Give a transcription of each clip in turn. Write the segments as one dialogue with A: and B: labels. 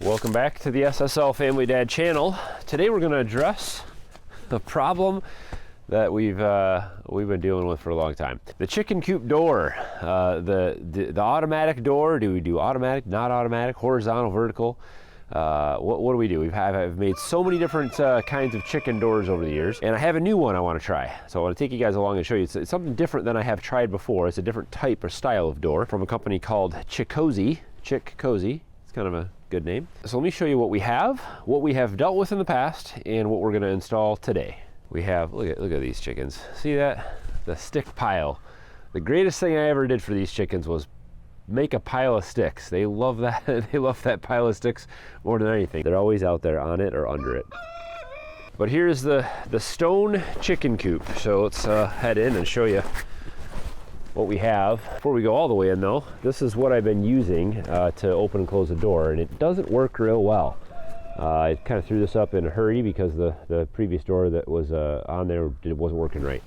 A: Welcome back to the SSL Family Dad channel. Today we're going to address the problem that we've been dealing with for a long time. The chicken coop door, the automatic door. Do we do automatic, not automatic, horizontal, vertical? What do we do? I've made so many different kinds of chicken doors over the years, and I have a new one I want to try. So I want to take you guys along and show you. It's something different than I have tried before. It's a different type or style of door from a company called Chick Cozy. It's kind of a good name. So let me show you what we have dealt with in the past, and what we're going to install today. We have, look at these chickens. See that? The stick pile. The greatest thing I ever did for these chickens was make a pile of sticks. They love that. They love that pile of sticks more than anything. They're always out there on it or under it. But here's the stone chicken coop. So let's head in and show you what we have. Before we go all the way in though, this is what I've been using to open and close the door, and it doesn't work real well. I kind of threw this up in a hurry because the previous door that was on there wasn't working right.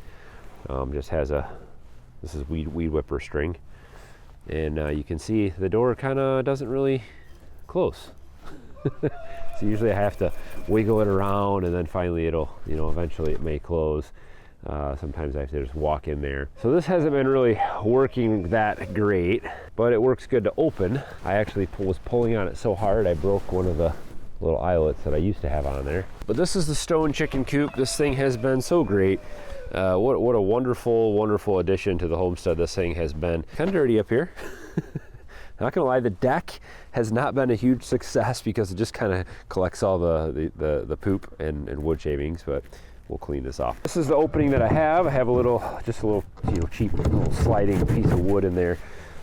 A: Just has this is weed whipper string, and you can see the door kind of doesn't really close. So usually I have to wiggle it around, and then finally it'll, eventually it may close. Sometimes I have to just walk in there. So this hasn't been really working that great, but it works good to open. I actually was pulling on it so hard I broke one of the little eyelets that I used to have on there. But this is the stone chicken coop. This thing has been so great. What a wonderful addition to the homestead this thing has been. Kind of dirty up here. Not gonna lie, the deck has not been a huge success because it just kind of collects all the poop and wood shavings, but we'll clean this off. This is the opening that I have. I have just a little cheap little sliding piece of wood in there.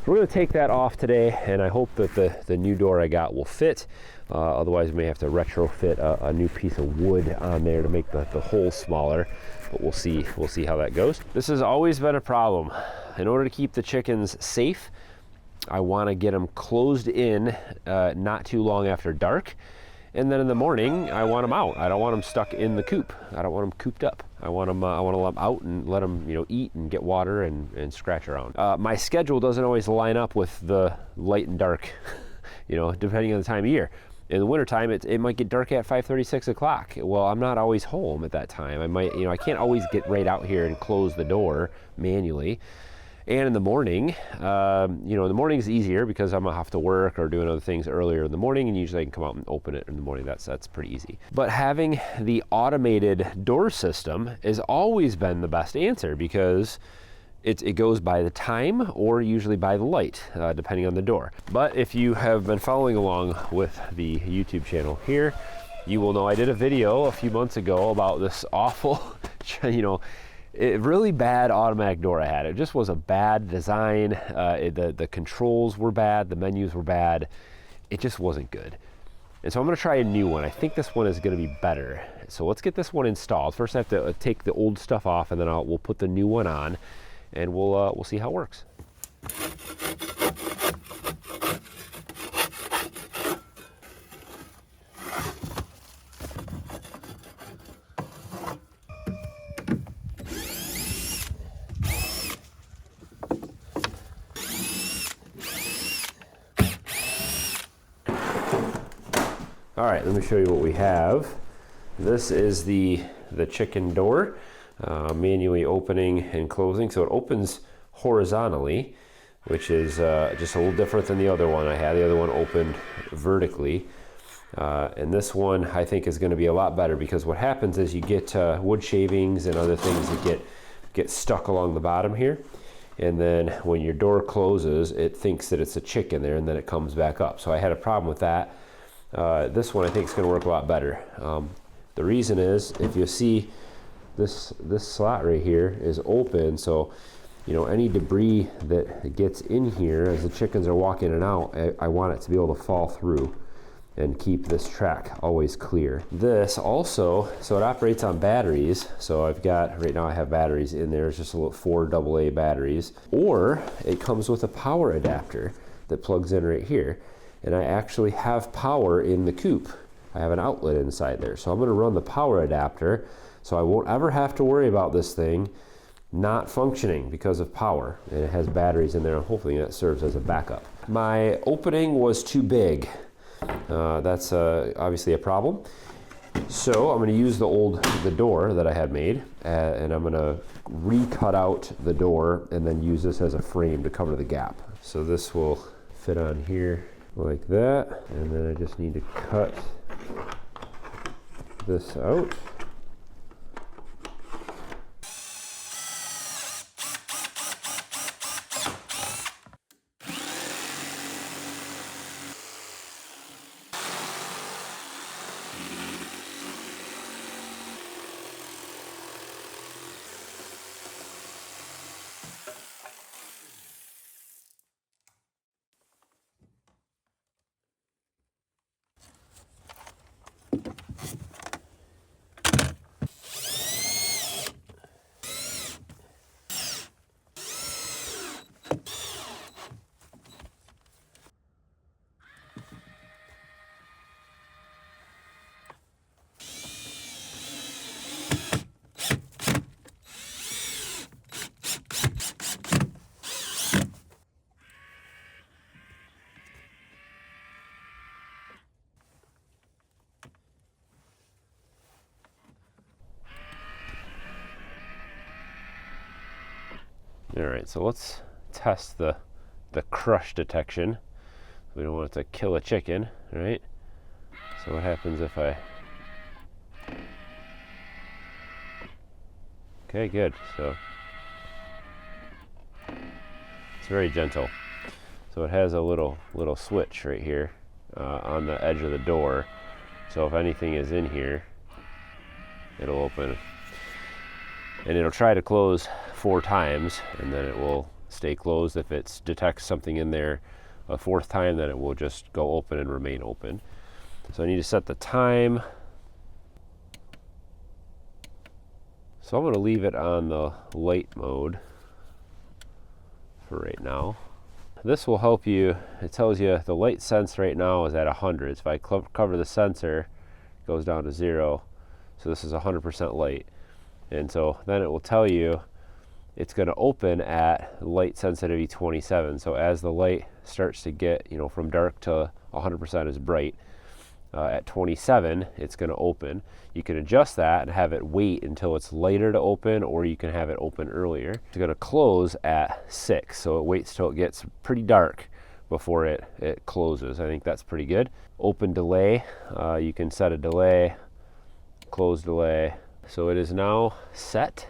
A: We're going to take that off today, and I hope that the new door I got will fit. Otherwise, we may have to retrofit a new piece of wood on there to make the hole smaller. But we'll see how that goes. This has always been a problem. In order to keep the chickens safe, I want to get them closed in not too long after dark. And then in the morning, I want them out. I don't want them stuck in the coop. I don't want them cooped up. I want to let them out and let them, eat and get water and scratch around. My schedule doesn't always line up with the light and dark, depending on the time of year. In the wintertime, it might get dark at 5:30, 6 o'clock. Well, I'm not always home at that time. I can't always get right out here and close the door manually. And in the morning, the morning is easier because I'm gonna have to work or doing other things earlier in the morning, and usually I can come out and open it in the morning. That's pretty easy. But having the automated door system has always been the best answer because it goes by the time or usually by the light, depending on the door. But if you have been following along with the YouTube channel here, you will know I did a video a few months ago about this awful, really bad automatic door I had. It just was a bad design. The controls were bad. The menus were bad. It just wasn't good. And so I'm going to try a new one. I think this one is going to be better. So let's get this one installed. First I have to take the old stuff off, and then we'll put the new one on, and we'll see how it works. All right, let me show you what we have. This is the chicken door, manually opening and closing. So it opens horizontally, which is just a little different than the other one I had. The other one opened vertically. And this one I think is gonna be a lot better because what happens is you get wood shavings and other things that get stuck along the bottom here. And then when your door closes, it thinks that it's a chicken there, and then it comes back up. So I had a problem with that. This one I think is going to work a lot better. The reason is, if you see this slot right here is open, so any debris that gets in here as the chickens are walking in and out, I want it to be able to fall through and keep this track always clear. This also, so it operates on batteries. So right now I have batteries in there. It's just a little 4 AA batteries, or it comes with a power adapter that plugs in right here. And I actually have power in the coop. I have an outlet inside there. So I'm gonna run the power adapter so I won't ever have to worry about this thing not functioning because of power. And it has batteries in there, and hopefully that serves as a backup. My opening was too big. That's obviously a problem. So I'm going to use the door that I had made, and I'm going to recut out the door and then use this as a frame to cover the gap. So this will fit on here like that, and then I just need to cut this out. All right, so let's test the crush detection. We don't want it to kill a chicken, right? So what happens if I... Okay, good. So it's very gentle. So it has a little switch right here on the edge of the door. So if anything is in here, it'll open. And it'll try to close 4 times, and then it will stay closed. If it detects something in there a 4th time, then it will just go open and remain open. So I need to set the time. So I'm going to leave it on the light mode for right now. This will help you. It tells you the light sense right now is at 100. So if I cover the sensor, it goes down to 0. So this is 100% light. And so then it will tell you it's going to open at light sensitivity 27. So as the light starts to get, from dark to 100% is bright, at 27 it's going to open. You can adjust that and have it wait until it's lighter to open, or you can have it open earlier. It's going to close at 6, so it waits till it gets pretty dark before it closes. I think that's pretty good. Open delay, you can set a delay, close delay. So it is now set.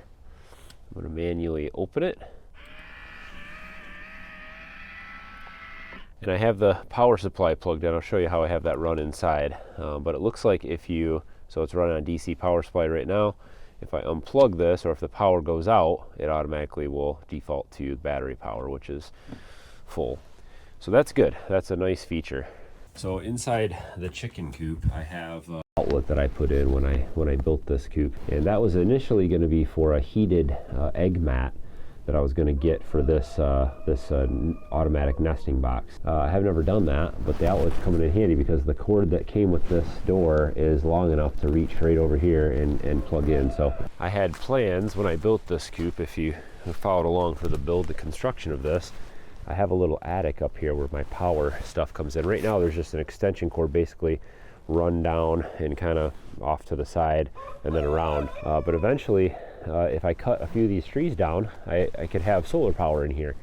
A: I'm going to manually open it. And I have the power supply plugged in. I'll show you how I have that run inside. But it looks like so it's running on DC power supply right now. If I unplug this, or if the power goes out, it automatically will default to battery power, which is full. So that's good. That's a nice feature. So inside the chicken coop, I have outlet that I put in when I built this coop, and that was initially going to be for a heated egg mat that I was going to get for this automatic nesting box. I have never done that, but the outlet's coming in handy because the cord that came with this door is long enough to reach right over here and plug in. So I had plans when I built this coop. If you followed along for the construction of this, I have a little attic up here where my power stuff comes in. Right now there's just an extension cord basically run down and kind of off to the side and then around. But eventually, if I cut a few of these trees down, I could have solar power in here.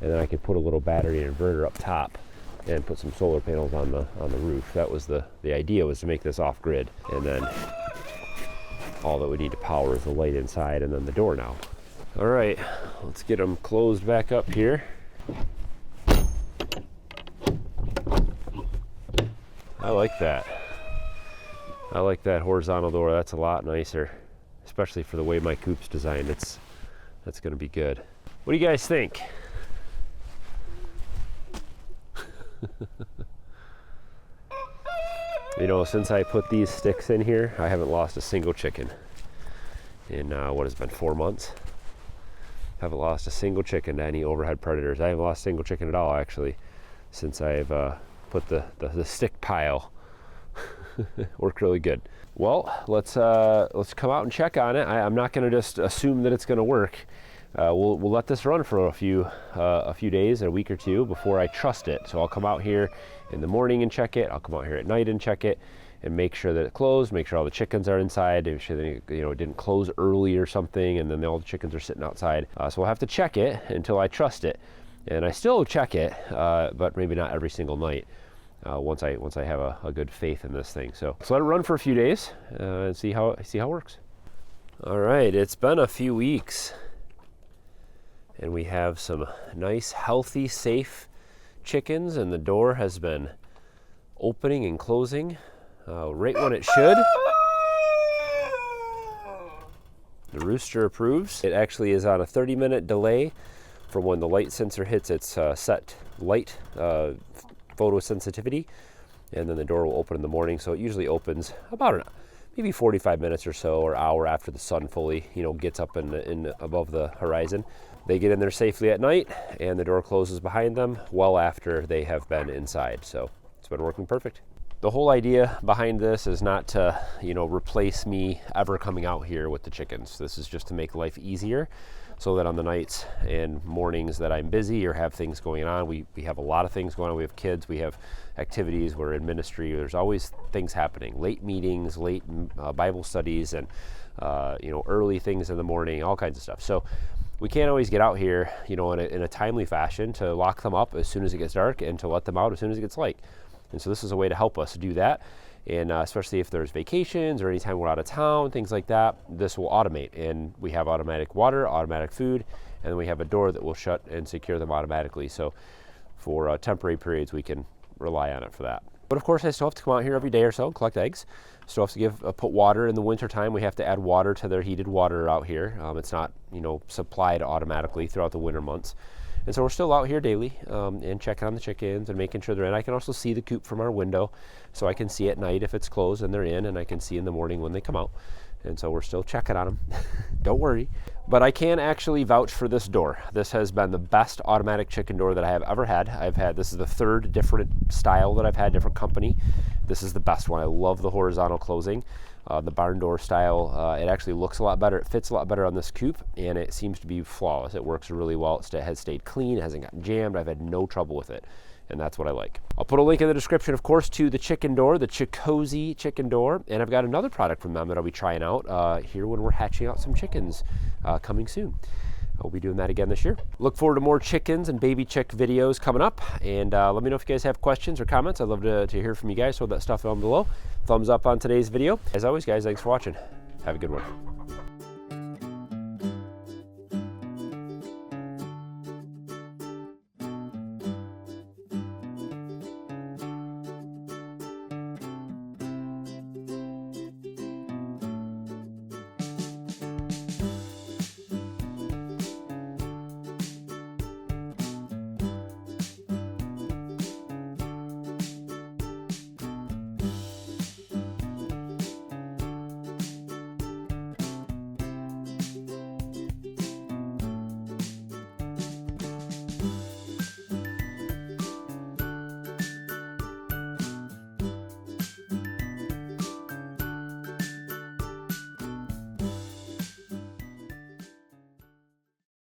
A: And then I could put a little battery inverter up top and put some solar panels on the roof. That was the idea, was to make this off-grid. And then all that we need to power is the light inside and then the door now. All right, let's get them closed back up here. I like that. I like that horizontal door. That's a lot nicer, especially for the way my coop's designed. That's going to be good. What do you guys think? Since I put these sticks in here, I haven't lost a single chicken in what has been 4 months. Haven't lost a single chicken to any overhead predators. I haven't lost a single chicken at all, actually, since I've put the stick pile. Worked really good. Well, let's come out and check on it. I'm not going to just assume that it's going to work. we'll let this run for a few days, a week or two before I trust it. So I'll come out here in the morning and check it. I'll come out here at night and check it and make sure that it closed, make sure all the chickens are inside, make sure that it didn't close early or something, and then all the chickens are sitting outside. So we'll have to check it until I trust it. And I still check it, but maybe not every single night. Once I have a good faith in this thing. So let it run for a few days and see how it works. All right, it's been a few weeks, and we have some nice, healthy, safe chickens, and the door has been opening and closing right when it should. The rooster approves. It actually is on a 30-minute delay from when the light sensor hits its set light photosensitivity, and then the door will open in the morning. So it usually opens about maybe 45 minutes or so, or hour after the sun fully gets up in above the horizon. They get in there safely at night, and the door closes behind them well after they have been inside. So it's been working perfect. The whole idea behind this is not to replace me ever coming out here with the chickens. This is just to make life easier, so that on the nights and mornings that I'm busy or have things going on, we have a lot of things going on. We have kids, we have activities, we're in ministry, there's always things happening, late meetings, late Bible studies, and early things in the morning, all kinds of stuff. So we can't always get out here in a timely fashion to lock them up as soon as it gets dark and to let them out as soon as it gets light. And so this is a way to help us do that. And especially if there's vacations or anytime we're out of town, things like that, this will automate. And we have automatic water, automatic food, and then we have a door that will shut and secure them automatically. So for temporary periods, we can rely on it for that. But of course, I still have to come out here every day or so and collect eggs. Still have to put water in the winter time. We have to add water to their heated water out here. It's not supplied automatically throughout the winter months. And so we're still out here daily and checking on the chickens and making sure they're in. I can also see the coop from our window, so I can see at night if it's closed and they're in, and I can see in the morning when they come out. And so we're still checking on them. Don't worry. But I can actually vouch for this door. This has been the best automatic chicken door that I have ever had. This is the third different style that I've had, different company. This is the best one. I love the horizontal closing. The barn door style, it actually looks a lot better. It fits a lot better on this coop, and it seems to be flawless. It works really well. It has stayed clean. It hasn't gotten jammed. I've had no trouble with it, and that's what I like. I'll put a link in the description, of course, to the chicken door, the Chicozy chicken door, and I've got another product from them that I'll be trying out here when we're hatching out some chickens coming soon. I'll be doing that again this year. Look forward to more chickens and baby chick videos coming up. And let me know if you guys have questions or comments. I'd love to hear from you guys. Throw that stuff down below. Thumbs up on today's video. As always, guys, thanks for watching. Have a good one.